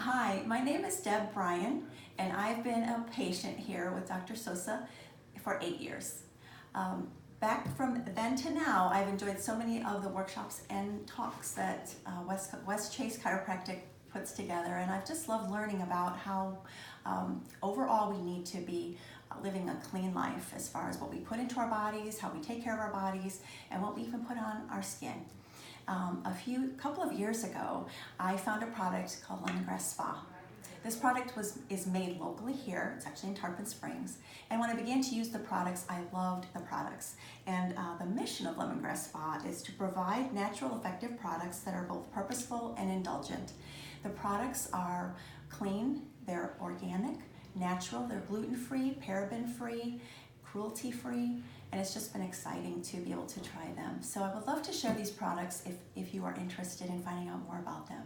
Hi, my name is Deb Bryan, and I've been a patient here with Dr. Sosa for 8 years. Back from then to now, I've enjoyed so many of the workshops and talks that West Chase Chiropractic puts together, and I've just loved learning about how overall we need to be living a clean life as far as what we put into our bodies, how we take care of our bodies, and what we even put on our skin. Couple of years ago, I found a product called Lemongrass Spa. This product is made locally here. It's actually in Tarpon Springs. And when I began to use the products, I loved the products. And the mission of Lemongrass Spa is to provide natural, effective products that are both purposeful and indulgent. The products are clean, they're organic, natural, they're gluten-free, paraben-free, cruelty-free, and it's just been exciting to be able to try them. So I would love to share these products if you are interested in finding out more about them.